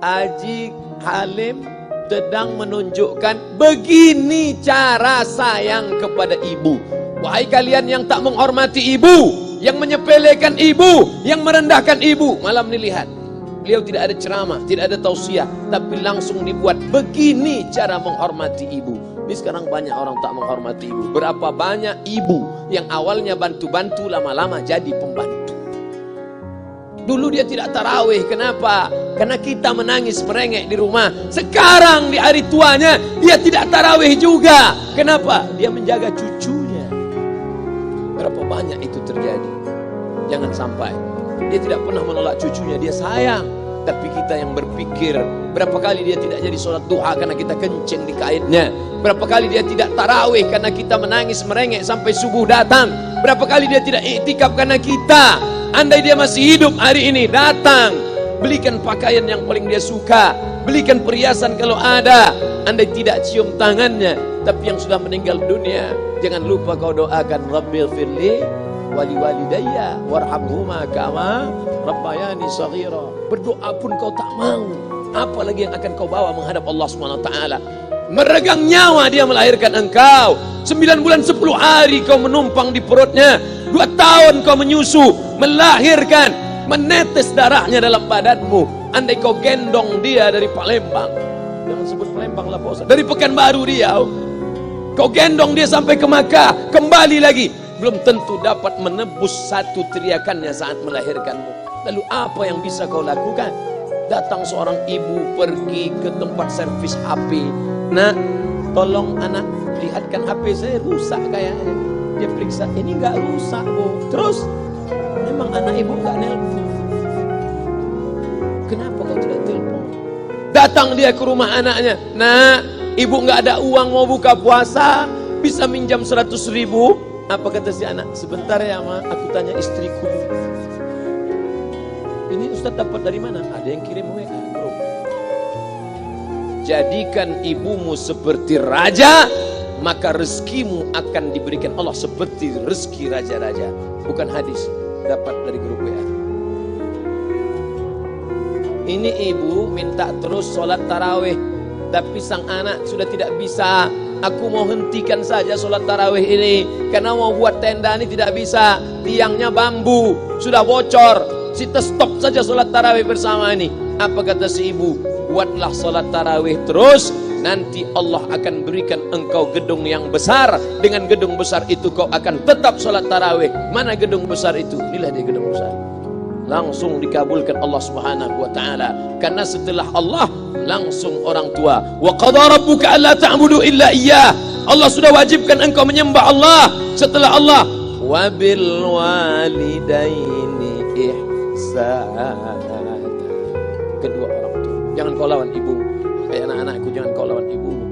Haji Halim sedang menunjukkan begini cara sayang kepada ibu. Wahai kalian yang tak menghormati ibu, yang menyepelekan ibu, yang merendahkan ibu. Malam ini lihat, beliau tidak ada ceramah, tidak ada tausiah, tapi langsung dibuat begini cara menghormati ibu. Ini sekarang banyak orang tak menghormati ibu. Berapa banyak ibu yang awalnya bantu-bantu, lama-lama jadi pembantu. Dulu dia tidak tarawih, kenapa? Karena kita menangis merengek di rumah. Sekarang di hari tuanya dia tidak tarawih juga. Kenapa? Dia menjaga cucunya. Berapa banyak itu terjadi? Jangan sampai. Dia tidak pernah menolak cucunya, dia sayang. Tapi kita yang berpikir, berapa kali dia tidak jadi sholat duha karena kita kencing di kainnya. Berapa kali dia tidak tarawih karena kita menangis merengek sampai subuh datang. Berapa kali dia tidak iktikaf karena kita. Andai dia masih hidup hari ini, datang, belikan pakaian yang paling dia suka, belikan perhiasan kalau ada. Andai tidak cium tangannya, tapi yang sudah meninggal dunia, jangan lupa kau doakan, Rabbil firli wali walidayya warhamhuma kama rabbayani shaghira. Berdoa pun kau tak mau, apalagi yang akan kau bawa menghadap Allah SWT. Meregang nyawa dia melahirkan engkau. 9 bulan 10 hari kau menumpang di perutnya. 2 tahun kau menyusu, melahirkan, menetes darahnya dalam badanmu. Andai kau gendong dia dari Palembang, jangan sebut Palembang lah Pak, dari Pekanbaru Riau, kau gendong dia sampai ke Makkah, kembali lagi, belum tentu dapat menebus satu teriakannya saat melahirkanmu. Lalu apa yang bisa kau lakukan? Datang seorang ibu pergi ke tempat servis HP. Nak, tolong anak lihatkan HP saya rusak kayaknya. Dia periksa, ini nggak rusak Bu. Terus memang anak ibu nggak nelpon. Kenapa kau tidak telepon? Datang dia ke rumah anaknya. Nak, ibu nggak ada uang mau buka puasa, bisa minjam 100.000? Apa kata si anak? Sebentar ya Ma, aku tanya istriku. Ini Ustaz dapat dari mana? Ada yang kirim WA bro. Jadikan ibumu seperti raja, maka rezekimu akan diberikan Allah seperti rezeki raja-raja. Bukan hadis, dapat dari grup WA. Ini ibu minta terus sholat tarawih, tapi sang anak sudah tidak bisa. Aku mau hentikan saja sholat tarawih ini, karena mau buat tenda ini tidak bisa. Tiangnya bambu, sudah bocor. Kita stop saja sholat tarawih bersama ini. Apa kata si ibu? Buatlah sholat tarawih terus, nanti Allah akan berikan engkau gedung yang besar. Dengan gedung besar itu kau akan tetap sholat tarawih. Mana gedung besar itu? Inilah dia gedung besar. Langsung dikabulkan Allah Subhanahu wa ta'ala. Karena setelah Allah langsung orang tua. Wa qadara rabbuka alla ta'budu illa iyyah. Allah sudah wajibkan engkau menyembah Allah. Setelah Allah, wa bil walidaini ihsana. Kedua orang tua. Jangan kau lawan ibumu. Kayak anak-anakku, jangan kau lawan ibumu.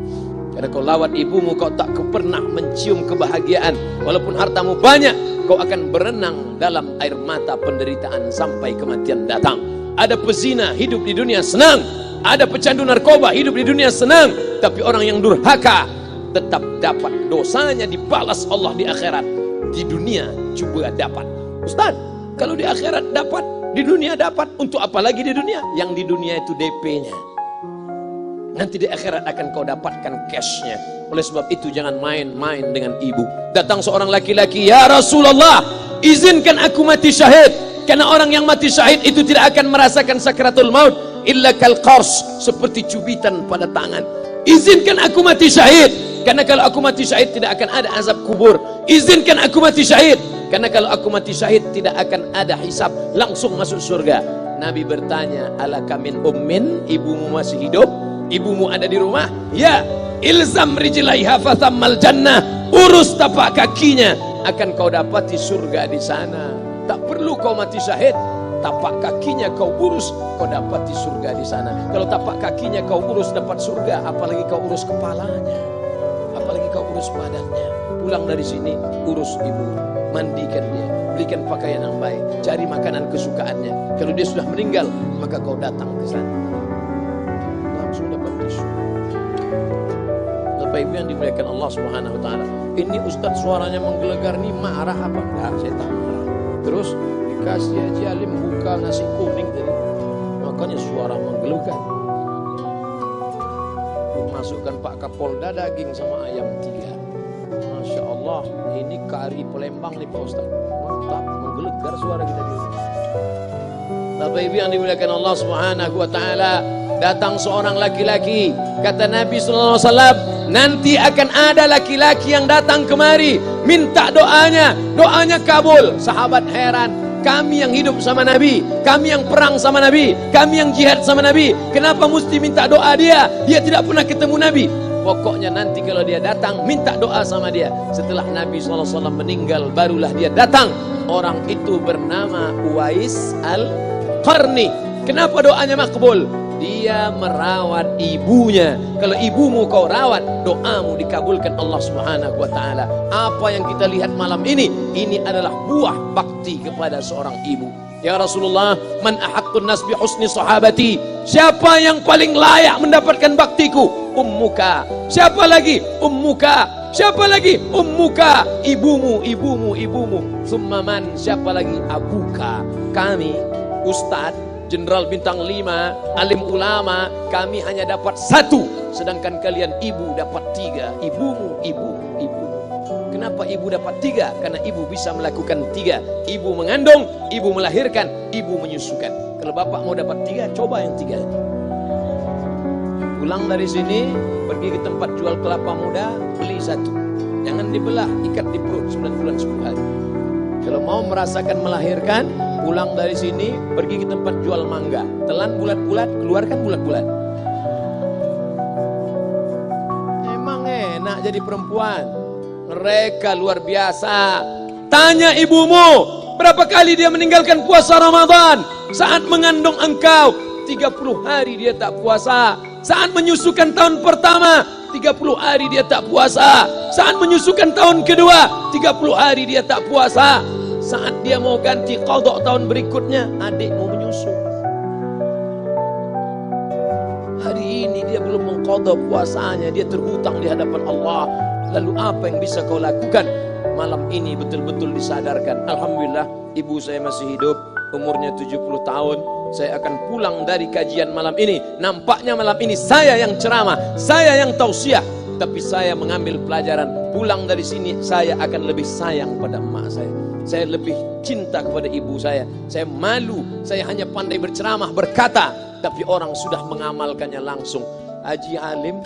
Karena kau lawan ibumu, kau tak pernah mencium kebahagiaan. Walaupun hartamu banyak, kau akan berenang dalam air mata penderitaan sampai kematian datang. Ada pezina hidup di dunia senang, ada pecandu narkoba hidup di dunia senang, tapi orang yang durhaka tetap dapat dosanya dibalas Allah di akhirat. Di dunia juga dapat. Ustaz, kalau di akhirat dapat, di dunia dapat, untuk apa lagi di dunia? Yang di dunia itu DP-nya. Nanti di akhirat akan kau dapatkan cashnya. Oleh sebab itu jangan main-main dengan ibu. Datang seorang laki-laki, ya Rasulullah, izinkan aku mati syahid. Karena orang yang mati syahid itu tidak akan merasakan sakratul maut illa kal qars, seperti cubitan pada tangan. Izinkan aku mati syahid, karena kalau aku mati syahid tidak akan ada azab kubur. Izinkan aku mati syahid, karena kalau aku mati syahid tidak akan ada hisab, langsung masuk surga. Nabi bertanya, alaka min ummin, ibumu masih hidup? Ibumu ada di rumah? Ya. Ilzam rijlaiha fathammal jannah, urus tapak kakinya, akan kau dapati surga di sana. Tak perlu kau mati syahid, tapak kakinya kau urus, kau dapati surga di sana. Kalau tapak kakinya kau urus dapat surga, apalagi kau urus kepalanya, apalagi kau urus badannya. Pulang dari sini, urus ibu, mandikan dia, belikan pakaian yang baik, cari makanan kesukaannya. Kalau dia sudah meninggal, maka kau datang ke sana, langsung dapat tisu. Bapak Ibu yang dimuliakan Allah Subhanahu wa taala. Ini Ustadz suaranya menggelegar, nih marah apa enggak? Saya tak marah. Terus dikasih Haji Alim buka nasi kuning tadi, makanya suara menggelegar. masukkan Pak Kapolda daging sama ayam 3. Masya Allah, ini kari Palembang nih Pak Ustaz. Mantap, menggelegar suara kita di rumah. Bapak Ibu yang dimuliakan Allah Subhanahu wa taala, datang seorang laki-laki, kata Nabi sallallahu alaihi wasallam, nanti akan ada laki-laki yang datang kemari minta doanya, doanya kabul. Sahabat heran, kami yang hidup sama Nabi, kami yang perang sama Nabi, kami yang jihad sama Nabi, kenapa mesti minta doa dia? Dia tidak pernah ketemu Nabi. Pokoknya nanti kalau dia datang, minta doa sama dia. Setelah Nabi SAW meninggal, barulah dia datang. Orang itu bernama Uwais Al-Qarni. Kenapa doanya makbul? Dia merawat ibunya. Kalau ibumu kau rawat, doamu dikabulkan Allah Subhanahu wa taala. Apa yang kita lihat malam ini adalah buah bakti kepada seorang ibu. Ya Rasulullah, man ahaqqun nas bi husni sahabati? Siapa yang paling layak mendapatkan baktiku? Ummuka. Siapa lagi? Ummuka. Siapa lagi? Ummuka. Ibumu, ibumu, ibumu. Summa man? Siapa lagi? Abuka. Kami, Ustadz, Jenderal Bintang 5, alim ulama, kami hanya dapat 1, sedangkan kalian ibu dapat 3. Ibumu, ibumu, ibumu. Kenapa ibu dapat 3? Karena ibu bisa melakukan 3. Ibu mengandung, ibu melahirkan, ibu menyusukan. Kalau bapak mau dapat 3, coba yang 3. Pulang dari sini, pergi ke tempat jual kelapa muda, beli 1. Jangan dibelah, ikat di perut 9 bulan 10 hari. Kalau mau merasakan melahirkan, pulang dari sini, pergi ke tempat jual mangga. Telan bulat-bulat, keluarkan bulat-bulat. Emang enak jadi perempuan. Mereka luar biasa. Tanya ibumu, berapa kali dia meninggalkan puasa Ramadan? Saat mengandung engkau, 30 hari dia tak puasa. Saat menyusukan tahun pertama, 30 hari dia tak puasa. Saat menyusukan tahun kedua, 30 hari dia tak puasa. Saat dia mau ganti qadha tahun berikutnya, adik mau menyusu. Hari ini dia belum mengqadha puasanya, dia terhutang di hadapan Allah. Lalu apa yang bisa kau lakukan? Malam ini betul-betul disadarkan. Alhamdulillah, ibu saya masih hidup, umurnya 70 tahun. Saya akan pulang dari kajian malam ini. Nampaknya malam ini saya yang ceramah, saya yang tausiah, tapi saya mengambil pelajaran. Pulang dari sini saya akan lebih sayang pada emak saya. Saya lebih cinta kepada ibu saya. Saya malu, saya hanya pandai berceramah, berkata, tapi orang sudah mengamalkannya langsung. Haji Alim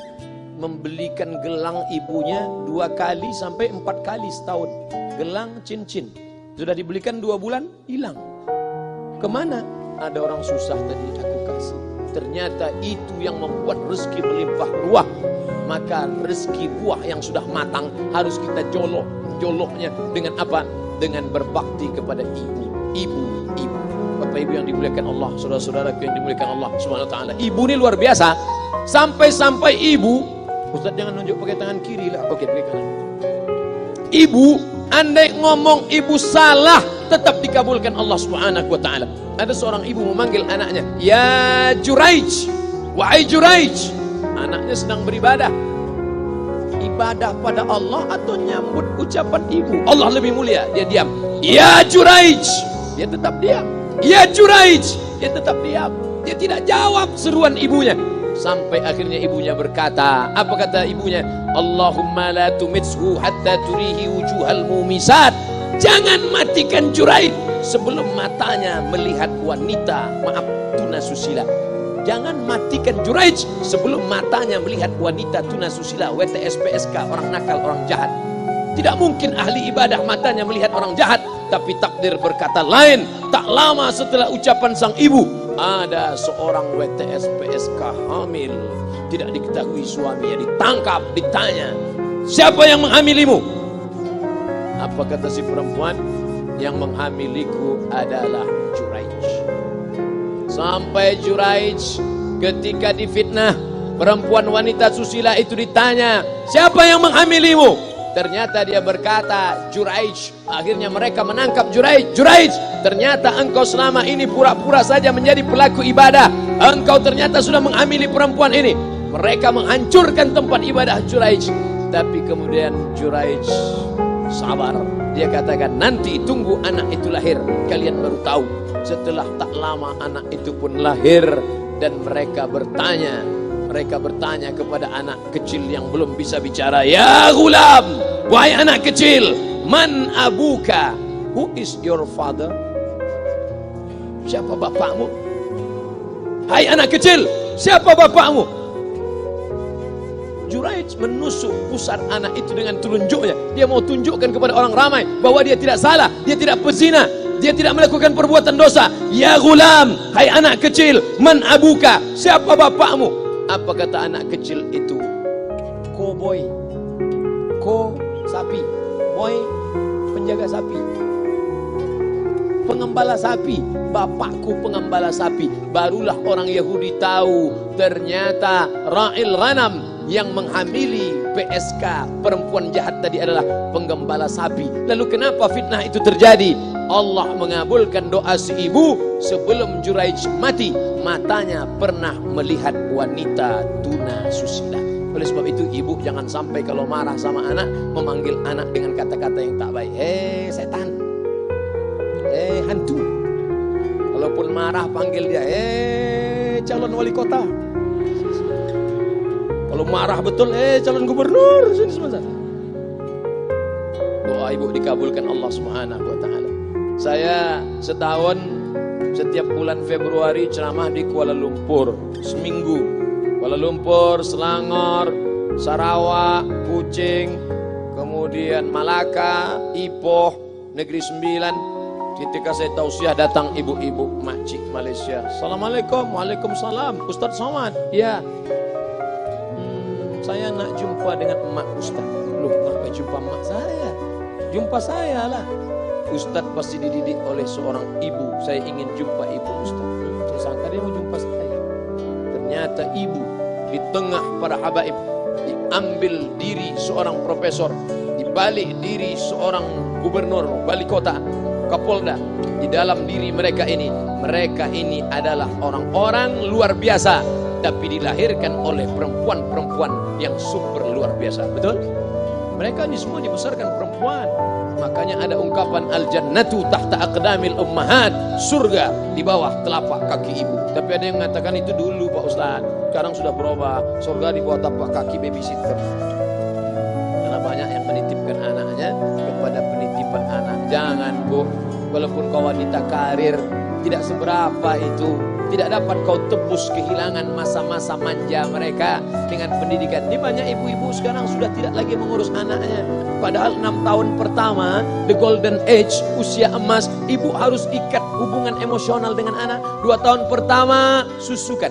membelikan gelang ibunya 2 kali sampai 4 kali setahun. Gelang cincin sudah dibelikan 2 bulan, hilang. Kemana? Ada orang susah tadi aku kasih. Ternyata itu yang membuat rezeki melimpah ruah. Maka rezeki buah yang sudah matang harus kita joloknya dengan apa? Dengan berbakti kepada ibu. Bapak Ibu yang dimuliakan Allah, saudara-saudara yang dimuliakan Allah Subhanahu wa taala. Ibu ini luar biasa. Sampai-sampai ibu, Ustaz jangan nunjuk pakai tangan kiri lah, oke pakai kanan. Ibu, andai ngomong ibu salah, tetap dikabulkan Allah Subhanahu wa taala. Ada seorang ibu memanggil anaknya, "Ya Juraij, wahai Juraij." Anaknya sedang beribadah. Ibadah pada Allah atau nyambut ucapan ibu? Allah lebih mulia, dia diam. "Ya Juraij." Dia tetap diam. "Ya Juraij." Dia tetap diam. Dia tidak jawab seruan ibunya. Sampai akhirnya ibunya berkata, apa kata ibunya? "Allahumma la tumitshu hatta turihi wujuhal mumisat." Jangan matikan Juraij sebelum matanya melihat wanita, maaf, tunasusila. Jangan matikan Juraij sebelum matanya melihat wanita tunasusila, WTS PSK, orang nakal, orang jahat. Tidak mungkin ahli ibadah matanya melihat orang jahat, tapi takdir berkata lain. Tak lama setelah ucapan sang ibu, ada seorang WTS PSK hamil, tidak diketahui suaminya, ditangkap, ditanya, "Siapa yang menghamilimu?" Apa kata si perempuan? "Yang menghamiliku adalah Juraij." Sampai Juraij ketika difitnah, perempuan wanita susila itu ditanya, "Siapa yang menghamilimu?" Ternyata dia berkata, "Juraij." Akhirnya mereka menangkap Juraij. "Juraij, ternyata engkau selama ini pura-pura saja menjadi pelaku ibadah. Engkau ternyata sudah menghamili perempuan ini." Mereka menghancurkan tempat ibadah Juraij. Tapi kemudian Juraij sabar. Dia katakan, "Nanti tunggu anak itu lahir, kalian baru tahu." Setelah tak lama anak itu pun lahir dan mereka bertanya, mereka bertanya kepada anak kecil yang belum bisa bicara, "Ya gulam, wahai anak kecil, man abuka? Who is your father?" Siapa bapakmu? Hai anak kecil, siapa bapakmu? Juraij menusuk pusar anak itu dengan telunjuknya. Dia mau tunjukkan kepada orang ramai bahwa dia tidak salah, dia tidak pezina, dia tidak melakukan perbuatan dosa. Ya gulam, hai anak kecil, man abuka? Siapa bapakmu? Apa kata anak kecil itu? Cowboy. Ko sapi, boy penjaga sapi, pengembala sapi. Bapakku pengembala sapi. Barulah orang Yahudi tahu ternyata ra'il ghanam yang menghamili PSK perempuan jahat tadi adalah penggembala sapi. Lalu kenapa fitnah itu terjadi? Allah mengabulkan doa si ibu sebelum Juraij mati. Matanya pernah melihat wanita tuna susila. Oleh sebab itu ibu jangan sampai kalau marah sama anak memanggil anak dengan kata-kata yang tak baik. Setan, hantu. Kalaupun marah panggil dia, calon wali kota. Kalau marah betul, calon gubernur. Sini sebentar. Doa ibu dikabulkan Allah Subhanahu wa taala. Saya setahun setiap bulan Februari ceramah di Kuala Lumpur seminggu. Kuala Lumpur, Selangor, Sarawak, Kuching, kemudian Malaka, Ipoh, Negeri Sembilan. Ketika saya tausiah datang ibu-ibu makcik Malaysia. Assalamualaikum. Waalaikumsalam. Ustaz Somad. Ya. Saya nak jumpa dengan emak Ustaz. Loh, kenapa jumpa emak saya? Jumpa saya lah. Ustaz pasti dididik oleh seorang ibu. Saya ingin jumpa ibu Ustaz. Saya sangka dia mau jumpa saya. Ternyata ibu di tengah para habaib, diambil diri seorang profesor, dibalik diri seorang gubernur, wali kota, Kapolda. Di dalam diri mereka ini adalah orang-orang luar biasa, tapi dilahirkan oleh perempuan-perempuan yang super luar biasa. Betul? Mereka ini semua dibesarkan perempuan. Makanya ada ungkapan al-jannatu tahta aqdamil ummahat, surga di bawah telapak kaki ibu. Tapi ada yang mengatakan itu dulu Pak Ustaz. Sekarang sudah berubah, surga di bawah telapak kaki babysitter. Karena banyak yang menitipkan anaknya kepada penitipan anak. Jangan Bu, walaupun kau wanita karir, tidak seberapa itu. Tidak dapat kau tebus kehilangan masa-masa manja mereka dengan pendidikan. Ini banyak ibu-ibu sekarang sudah tidak lagi mengurus anaknya. Padahal 6 tahun pertama, the golden age, usia emas, ibu harus ikat hubungan emosional dengan anak. 2 tahun pertama, susukan.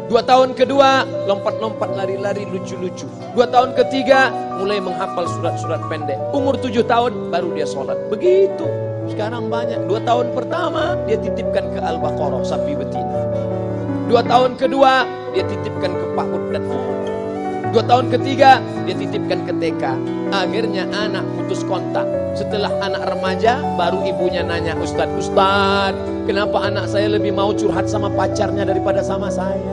2 tahun kedua, lompat-lompat, lari-lari, lucu-lucu. 2 tahun ketiga, mulai menghafal surat-surat pendek. Umur 7 tahun, baru dia sholat. Begitu. Sekarang banyak. 2 tahun pertama dia titipkan ke Al-Baqarah sapi betina. 2 tahun kedua dia titipkan ke PAUD dan UMU. 2 tahun ketiga dia titipkan ke TK. Akhirnya anak putus kontak. Setelah anak remaja baru ibunya nanya, Ustaz, kenapa anak saya lebih mau curhat sama pacarnya daripada sama saya?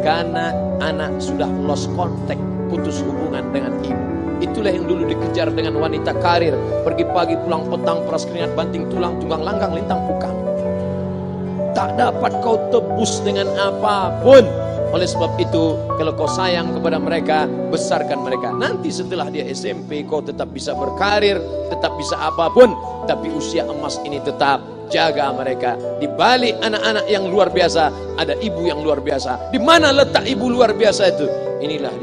Karena anak sudah lost contact, putus hubungan dengan ibu. Itulah yang dulu dikejar dengan wanita karir. Pergi pagi pulang petang, peras keringat banting tulang, tunggang langgang lintang pukang. Tak dapat kau tebus dengan apapun. Oleh sebab itu, kalau kau sayang kepada mereka, besarkan mereka. Nanti setelah dia SMP, kau tetap bisa berkarir, tetap bisa apapun. Tapi usia emas ini tetap jaga mereka. Di balik anak-anak yang luar biasa, ada ibu yang luar biasa. Di mana letak ibu luar biasa itu? Inilah dia.